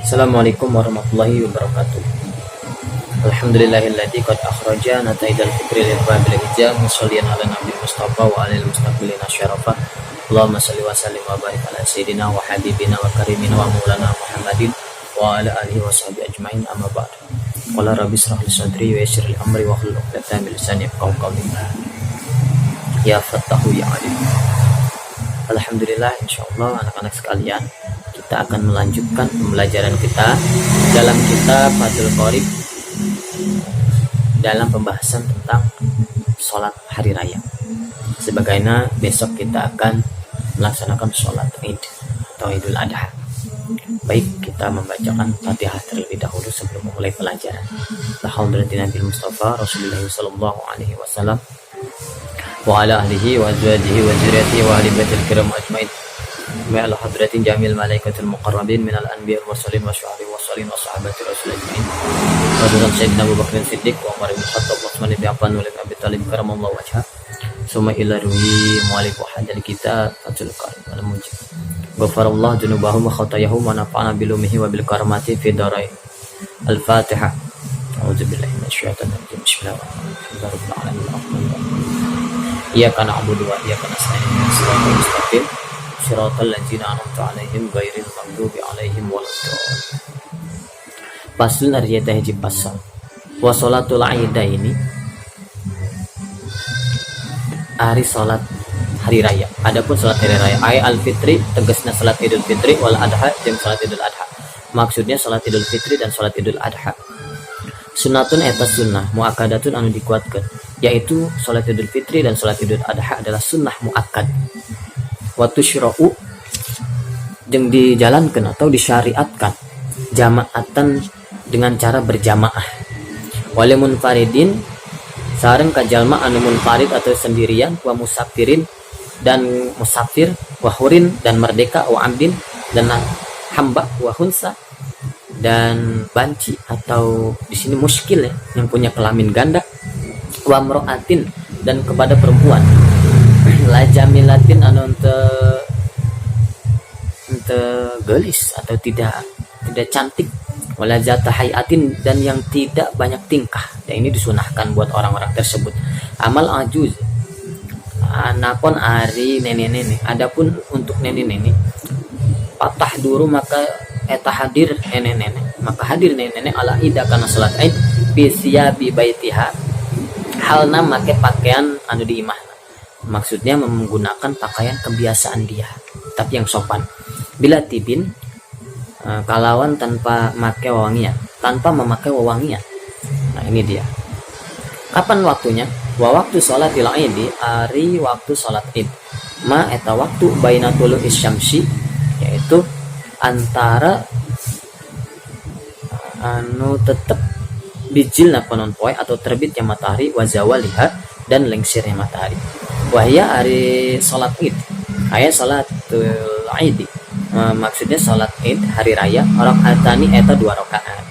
Assalamualaikum warahmatullahi wabarakatuh. Alhamdulillahilladzi qad akhraja nataidal fikri lil babil hijab musalliyan ala nabi mustafa wa alil mustaqbilina syarafa. Allahumma salli wa sallim wa barik ala sayyidina wa habibina wa karimina wa maulana Muhammadin wa ala alihi wa sahbihi ajmain, amma ba'd. Qala rabbi israh li sadri wa yassir li amri wa hlul 'uqdatam min lisani yafqahu qawli. Ya Fattahu ya Alim. Alhamdulillah, insyaallah anak-anak sekalian, kita akan melanjutkan pembelajaran kita dalam kitab Fathul Qorib dalam pembahasan tentang sholat hari raya. Sebagaimana besok kita akan melaksanakan sholat Id atau Idul Adha. Baik, kita membacakan Fatihah terlebih dahulu sebelum memulai pelajaran. La haula Nabi Mustafa Rasulullah sallallahu alaihi wasallam wa ala ahlihi wa azwajihi wa dzurriyyatihi wa ahli baitil kiram ajmain. Ma'al hadratin jamil malaikatul muqarrabin minal anbiya wal mursalin wa syuhada'i wa salihin wa sahabati rasul ajmain. Wa sayyidina Abu Bakr Siddiq wa Umar bin Khattab wa Utsman bin Affan wa Abi Thalib karamallahu wajha. Summa ila ruhi mu'allif hadal kitab Fathul Qorib wal mujib. Ghafarallahu dzunubahum wa khatayahum wa nafa'ana bilumihi wa bil karamati fi darain. Al-Fatihah. A'udzubillahi minasyaitonir rajim. Bismillahirrahmanirrahim. Iyyaka na'budu wa iyyaka nasta'in. Shiratal mustaqim. Shiratal ladzina an'amta 'alaihim ghairil maghdubi 'alaihim waladdallin. Faslun arjata hiji pasal. Wa sholatul aidaini hari salat hari raya. Adapun salat hari raya ay al-fitri tegasna salat Idul Fitri wal Adha jeung salat Idul Adha. Maksudnya salat Idul Fitri dan salat Idul Adha. Sunnatun eta sunnah muakkadatun anu dikuatkeun, yaitu salat Idul Fitri dan salat Idul Adha adalah sunnah muakkad. Wa tusyra'u jeung dijalankeun atau disyariatkan jamaatan dengan cara berjamaah. Wal munfaridin sareng ka jalma anu munfarid atau sendirian, wa musafirin dan musafir, wa hurin dan merdeka, wa amdin dan hamba, wa hunsa dan banci atau di sini muskil ya, yang punya kelamin ganda, wa mro'atin dan kepada perempuan, la jamilatin anu ente gelis atau tidak cantik, wala zata hayatin dan yang tidak banyak tingkah. Ya, ini disunahkan buat orang-orang tersebut. Amal ajuz anapun ari nenek-nenek. Adapun untuk nenek-nenek patah duru maka eta hadir nenek-nenek, maka hadir nenek-nenek ala ida kana salat Id bi siyabi baitiha, halna make pakaian anu di imahna. Maksudnya menggunakan pakaian kebiasaan dia, tapi yang sopan. Bila tibin kalawan tanpa make wewangian, tanpa memakai wewangian. Nah, ini dia. Kapan waktunya? Wa waktu sholatil Id, ari waktu salat Id. Ma eta waktu baina tulu'is syamsi, yaitu antara anu tetep bijilna panon poe atau terbitnya matahari, wa zawaliha dan lengsirnya matahari. Wahya ari salat Id, aya salatul Id. Maksudnya salat Id hari raya rakaatani eta 2 rakaat.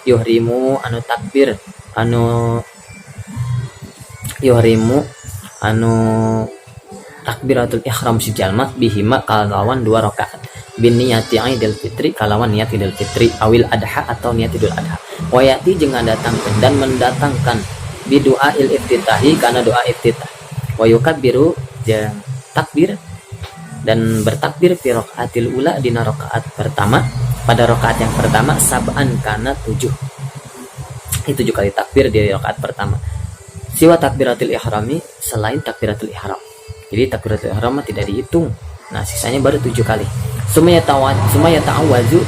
Yuhrimu anu takbir anu takbiratul ihram si jalma bihima kalawan 2 rakaat. Bin niyati Idul Fitri kalawan niat Idul Fitri awil Adha atau niat Idul Adha. Wayati jeung ngadatangkeun dan mendatangkan bidu'a il iftitahi kana doa iftitah. Wa yukabbiru jeung takbir dan bertakbir fi rakaatil ula dina rakaat pertama, pada rakaat yang pertama sab'an kana 7. Itu 7 kali takbir di rakaat pertama. Siwa takbiratul ihrami selain takbiratul ihram. Jadi takbiratul ihram tidak dihitung. Nah, sisanya baru 7 kali. Sumaya ta'awwazu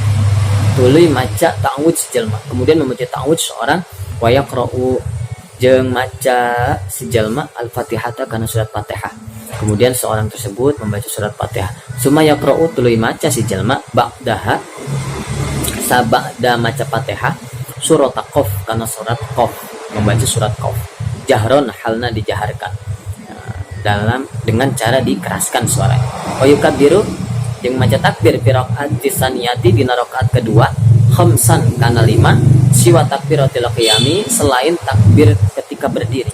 tuluy maca ta'awudz sejelma. Kemudian membaca ta'awudz seorang wa yaqra'u jeung maca sejelma al-Fatihata kana surat Fatihah. Kemudian seorang tersebut membaca surat Fatihah. Sumaya yaqra'u tuluy maca sejelma ba'daha sabada maca Fatihah surat Qaf kana surat Qaf, membaca surat Qaf. Jahron halna dijaharkan. Dengan cara dikeraskan suaranya. Wa yukabbiru jeung maca takbir fi rakaat tsaniyati dina rakaat kedua khamsan kana 5 siwa takbiratul qiyami selain takbir ketika berdiri.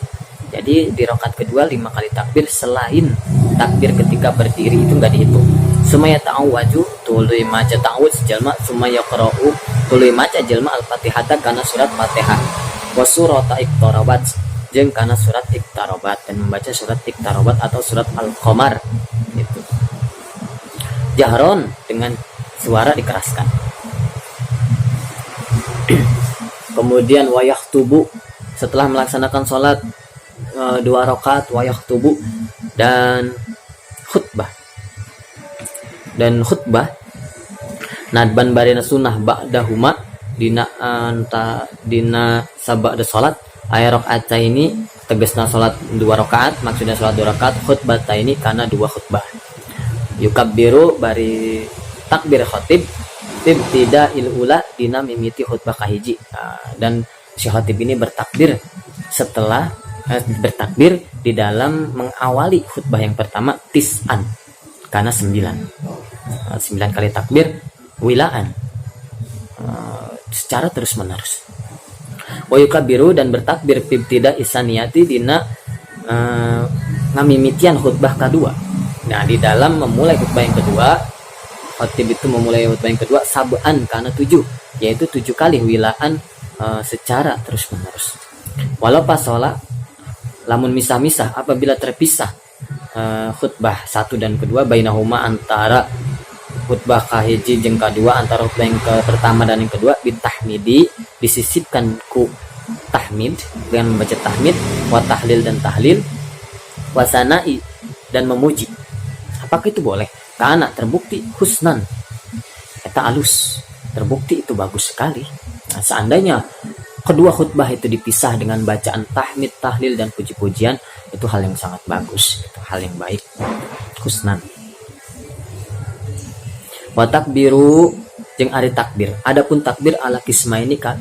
Jadi di rakaat kedua 5 kali takbir selain takbir ketika berdiri itu enggak dihitung. sumaya ta'awwaju tuluy maca ta'awud jalma sumaya qara'u tuluy maca jalma al-Fatihah kana surat Fatihah wa surata iqtarabat jeung kana surat iqtarabat dan membaca surat iqtarabat atau surat Al-Qamar gitu. Jahron dengan suara dikeraskan. Kemudian wayah tubuh setelah melaksanakan sholat 2 rakaat wayah tubuh dan khutbah nadban barina sunnah ba'dahuma dina sabada sholat aya rakaat ini tegasna sholat 2 rakaat maksudnya sholat 2 rakaat khutbah ini karena 2 khutbah yukabbiru bari takbir khatib tidak ilula dina mimiti khutbah kahiji. Dan si khatib ini bertakbir setelah bertakbir di dalam mengawali khutbah yang pertama tis'an karena 9 kali takbir wilaan secara terus menerus. Wa yukabbiru dan bertakbir tidak isaniyati dina ngamimitian khutbah kedua. Nah di dalam memulai khutbah yang kedua khatib itu memulai khutbah yang kedua sab'an karena 7 yaitu 7 kali wilaan secara terus menerus. Walau pasola lamun misah-misah apabila terpisah khutbah 1 dan kedua bainahuma antara khutbah kahiji jeung kadua antara khutbah yang pertama dan yang kedua bitahmidi disisipkan ku tahmid dengan membaca tahmid wa tahlil dan tahlil wa sana'i dan memuji. Apakah itu boleh? Karena terbukti husnan eta alus terbukti itu bagus sekali. Nah, seandainya kedua khutbah itu dipisah dengan bacaan tahmid, tahlil dan puji-pujian itu hal yang sangat bagus, itu hal yang baik husnan. Wa takbiru jeung ari takbir. Adapun takbir ala kismaini kan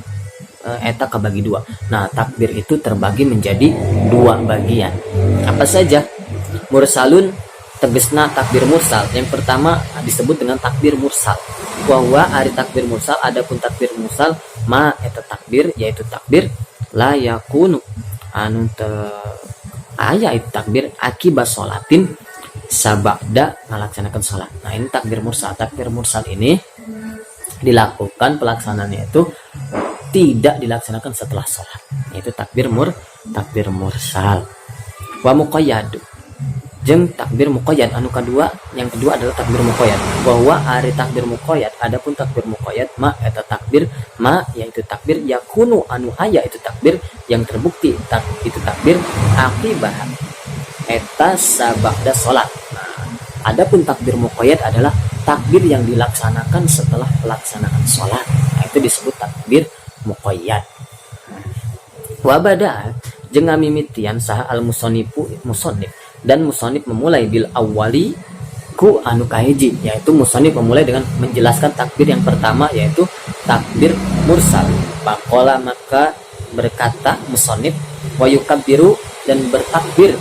eta kabagi 2. Nah, takbir itu terbagi menjadi 2 bagian. Apa saja? Mursalun tegesna takbir mursal. Yang pertama disebut dengan takbir mursal. Wa ari takbir mursal adapun takbir mursal ma eta takbir yaitu takbir la yakunu anu aya itu takbir akibat sholatin sabada melaksanakan sholat. Nah ini takbir mursal. Takbir mursal ini dilakukan pelaksanaannya itu tidak dilaksanakan setelah sholat. Yaitu takbir mursal. Wa muqayyad jeung takbir muqayyad anu kedua, yang kedua adalah takbir muqayyad. Bahwa ari takbir muqayyad adapun takbir muqayyad ma eta takbir ma yaitu takbir yakunu anu aya itu takbir yang terbukti itu takbir akibah eta sabada salat. Nah, adapun takbir muqayyad adalah takbir yang dilaksanakan setelah pelaksanaan salat. Nah, itu disebut takbir muqayyad. Wa bada jeung ngamimitian saha al musannif dan musannif memulai bil awwali ku anu kahiji, yaitu musannif memulai dengan menjelaskan takbir yang pertama yaitu takbir mursal. Faqala maka berkata musannif wa yukabbiru dan bertakbir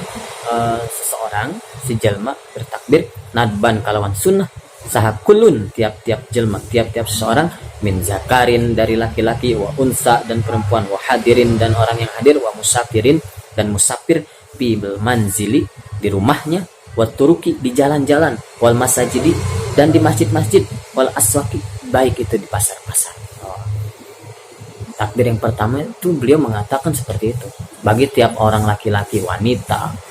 seseorang si jalma bertakbir nadban kalawan sunnah saha kulun tiap-tiap jalma tiap-tiap seseorang min zakarin dari laki-laki wa unsa dan perempuan wa hadirin dan orang yang hadir wa musafirin dan musafir bil manzili di rumahnya wa turuki di jalan-jalan wal masajidi dan di masjid-masjid wal aswaki baik itu di pasar-pasar. Takbir yang pertama itu beliau mengatakan seperti itu bagi tiap orang laki-laki wanita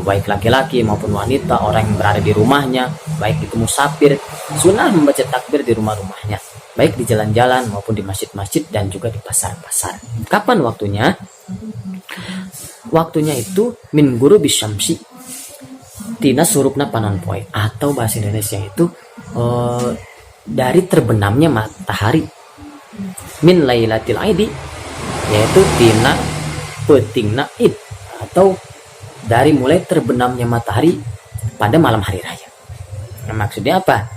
baik laki-laki maupun wanita orang yang berada di rumahnya baik itu musafir sunnah membaca takbir di rumah-rumahnya baik di jalan-jalan maupun di masjid-masjid dan juga di pasar-pasar. Kapan waktunya? Waktunya itu min guru bisyamsi tina surupna panon poe atau bahasa Indonesia itu dari terbenamnya matahari min lailatil aidi yaitu tina peutingna id atau dari mulai terbenamnya matahari pada malam hari raya. Nah, maksudnya apa?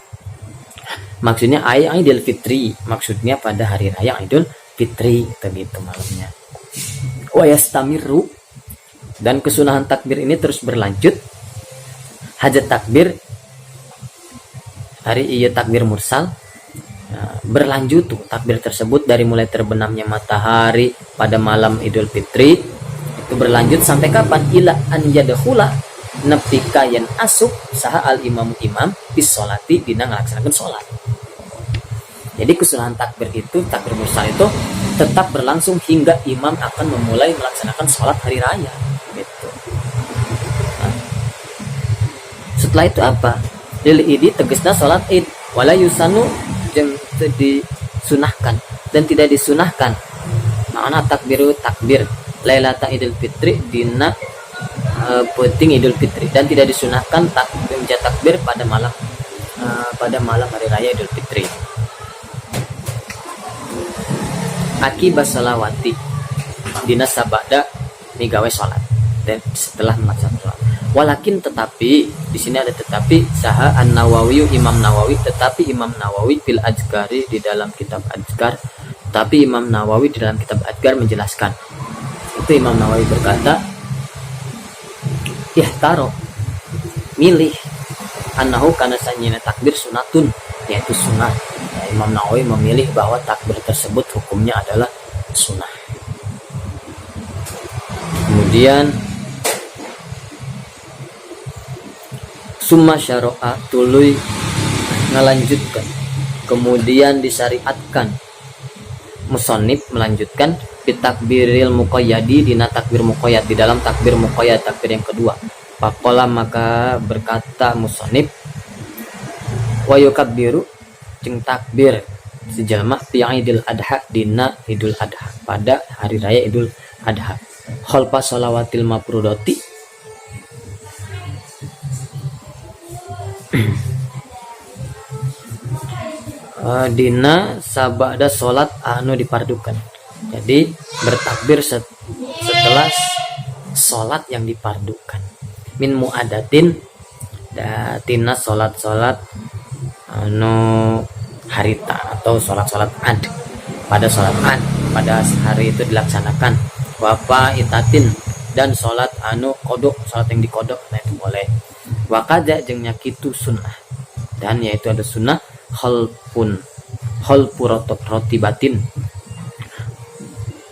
Maksudnya Idul Fitri, maksudnya pada hari raya Idul Fitri begitu malamnya. Wa yastamiru dan kesunahan takbir ini terus berlanjut. Hajat takbir hari iya takbir mursal berlanjut tuh takbir tersebut dari mulai terbenamnya matahari pada malam Idul Fitri itu berlanjut sampai kapan? Ila an yadkhula nepika yen asuk saha al imam bis sholati dina ngalaksanakan sholat. Jadi kesunahan takbir itu, takbir mursal itu tetap berlangsung hingga imam akan memulai melaksanakan sholat hari raya gitu. Nah, setelah itu apa? Lil idi tegesna sholat id wala yusanu jeung disunahkan dan tidak disunahkan. Makna takbiru takbir lailata idul fitri dina penting idul fitri, dan tidak disunahkan takbir pada malam hari raya idul fitri. Akibat sholawati dina sabada migawe sholat dan setelah melaksanakan sholat. Walakin tetapi di sini ada tetapi saha An-Nawawi Imam Nawawi, tetapi Imam Nawawi fil Azkari di dalam kitab Azkar, tapi Imam Nawawi di dalam kitab Azkar menjelaskan. Itu Imam Nawawi berkata, taro milih annahu kana sanyina takbir sunatun, yaitu sunnah. Imam Nawawi memilih bahwa takbir tersebut hukumnya adalah sunnah. Kemudian summa syara'a tuluy melanjutkan, kemudian disyariatkan musannif melanjutkan bitakbiril muqayyadi dina takbir muqayyad, di dalam takbir muqayyad takbir yang kedua. Faqala maka berkata musannif wa yukabbiru jeung takbir sejelma fi Idul Adha dina Idul Adha, pada hari raya Idul Adha. Khalfa shalawatil mafrudati dina sabada salat anu dipardukan. Jadi bertakbir setelah salat yang dipardukan. Min muadatin tina salat-salat anu harita atau salat-salat ad, pada salat ad pada hari itu dilaksanakan. Wapa itatin dan salat anu kodok, salat yang dikodok, nah itu boleh. Wakaja jeung nyakitu sunnah, dan yaitu ada sunnah khalpu rotibatin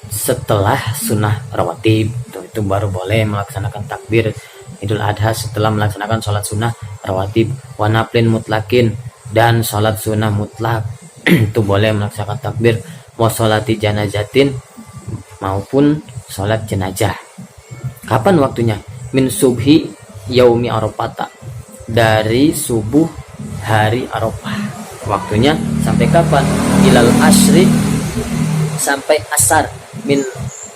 setelah sunnah rawatib, itu baru boleh melaksanakan takbir Idul Adha setelah melaksanakan sholat sunnah rawatib. Wanaplin mutlakin dan sholat sunnah mutlak itu boleh melaksanakan takbir. Wasolati janazatin maupun sholat jenazah. Kapan waktunya? Min subhi yaumi arafata, dari subuh hari Arafah. Waktunya sampai kapan? Ilal asyri, sampai asar. Min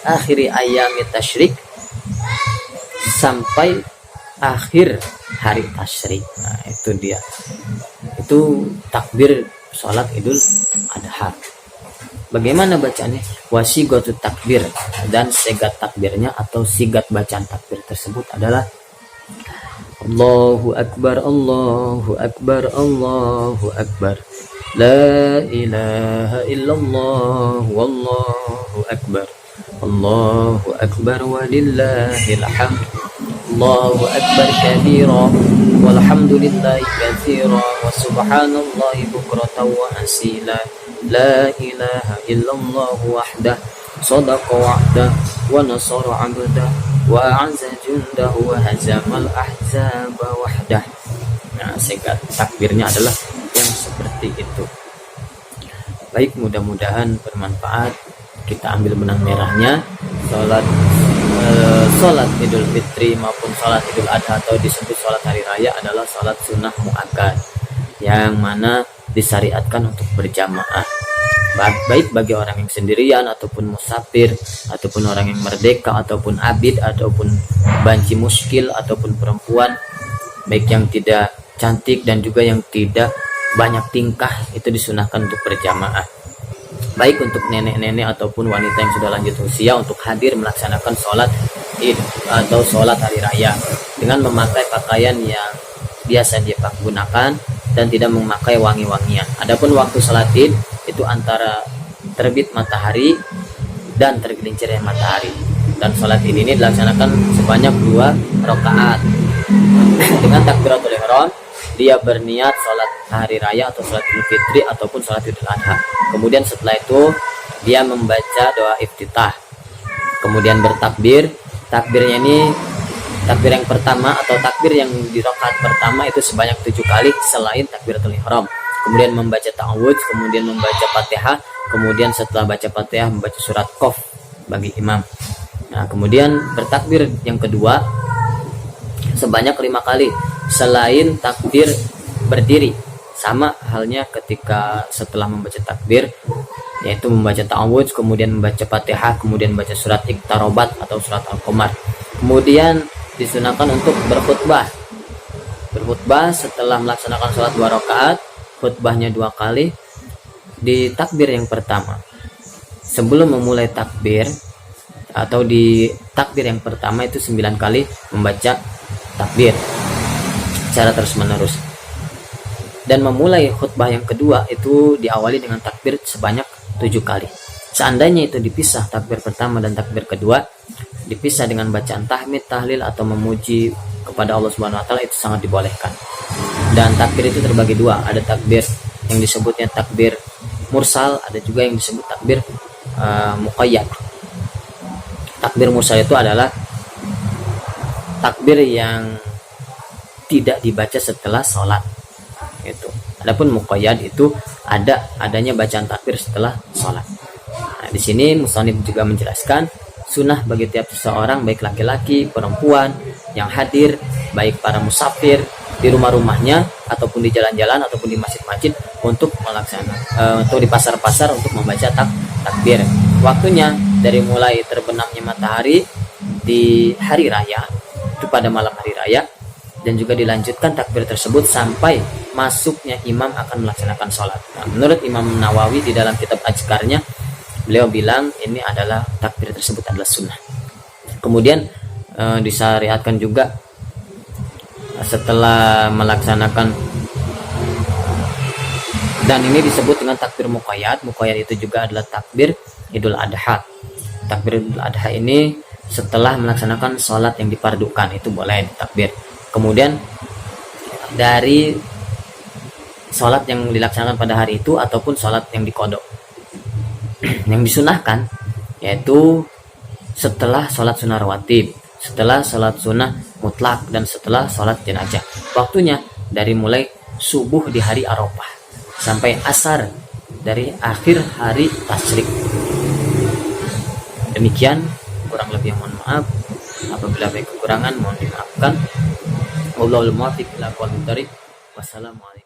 akhiri ayami tasyrik, sampai akhir hari tasyrik. Nah itu dia, itu takbir sholat Idul Adha. Bagaimana bacaannya? Wasigatu takbir, dan segat takbirnya atau sigat bacaan takbir tersebut adalah Allahu Akbar, Allahu Akbar, Allahu Akbar, La ilaha illallah, Wallahu Akbar, Allahu Akbar walillahil hamd, Allahu Akbar kabira, walhamdulillahi katsira, wa subhanallahi bukratan wa asila, La ilaha illallah wahdah, sadaqa wa'dah, wa nasara 'abdah, wa a'azza jundahu wa hazamal ahzaba wahdah. Nah, singkat takbirnya adalah yang seperti itu. Baik, mudah-mudahan bermanfaat. Kita ambil benang merahnya. Salat Idul Fitri maupun salat Idul Adha atau disebut salat hari raya adalah salat sunnah muakkad yang mana disyariatkan untuk berjamaah, baik bagi orang yang sendirian ataupun musafir ataupun orang yang merdeka ataupun abid ataupun banci muskil ataupun perempuan, baik yang tidak cantik dan juga yang tidak banyak tingkah, itu disunahkan untuk berjamaah. Baik untuk nenek-nenek ataupun wanita yang sudah lanjut usia untuk hadir melaksanakan sholat id atau sholat hari raya dengan memakai pakaian yang biasa dia gunakan dan tidak memakai wangi-wangian. Adapun waktu sholat id itu antara terbit matahari dan tergelincirnya matahari, dan sholat id ini dilaksanakan sebanyak 2 rakaat. Dengan takbiratul ihram dia berniat sholat hari raya atau sholat Idul Fitri ataupun sholat Idul Adha. Kemudian setelah itu dia membaca doa iftitah, kemudian bertakbir. Takbirnya ini Takbir yang pertama atau takbir yang di rakaat pertama itu sebanyak 7 kali selain takbiratul ihram. Kemudian membaca ta'awudz, kemudian membaca Fatihah, kemudian setelah baca Fatihah membaca surat Qaf bagi imam. Nah, kemudian bertakbir yang kedua sebanyak 5 kali selain takbir berdiri. Sama halnya ketika setelah membaca takbir, yaitu membaca ta'awudz, kemudian membaca Fatihah, kemudian membaca surat Iqtarobat atau surat Al-Qamar. Kemudian disunahkan untuk berkhutbah setelah melaksanakan sholat 2 rakaat, khutbahnya 2 kali di takbir yang pertama. Sebelum memulai takbir atau di takbir yang pertama itu 9 kali membaca takbir secara terus menerus. Dan memulai khutbah yang kedua itu diawali dengan takbir sebanyak 7 kali. Seandainya itu dipisah, takbir pertama dan takbir kedua dipisah dengan bacaan tahmid, tahlil atau memuji kepada Allah Subhanahu wa taala, itu sangat dibolehkan. Dan takbir itu terbagi 2, ada takbir yang disebutnya takbir mursal, ada juga yang disebut takbir muqayyad. Takbir mursal itu adalah takbir yang tidak dibaca setelah sholat. Itu. Adapun muqayyad itu adanya bacaan takbir setelah sholat. Nah, di sini musannif juga menjelaskan sunnah bagi tiap seseorang, baik laki-laki, perempuan yang hadir, baik para musafir di rumah-rumahnya ataupun di jalan-jalan ataupun di masjid-masjid, untuk melaksanakan untuk di pasar-pasar untuk membaca takbir. Waktunya dari mulai terbenamnya matahari di hari raya itu pada malam hari raya, dan juga dilanjutkan takbir tersebut sampai masuknya imam akan melaksanakan sholat. Nah, menurut Imam Nawawi di dalam kitab Azkarnya, beliau bilang ini adalah takbir tersebut adalah sunnah. Kemudian disyariatkan juga setelah melaksanakan, dan ini disebut dengan takbir muqayyad. Muqayyad itu juga adalah takbir Idul Adha. Takbir Idul Adha ini setelah melaksanakan sholat yang dipardukan itu boleh ditakbir. Kemudian dari sholat yang dilaksanakan pada hari itu ataupun sholat yang diqodho. Yang disunahkan yaitu setelah sholat sunnah rawatib, setelah sholat sunnah mutlak, dan setelah sholat jenazah. Waktunya dari mulai subuh di hari Arafah sampai asar dari akhir hari tasyrik. Demikian, kurang lebih mohon maaf. Apabila ada kekurangan mohon dimaafkan. Wallahul muwaffiq ila aqwamit thoriq. Wassalamualaikum.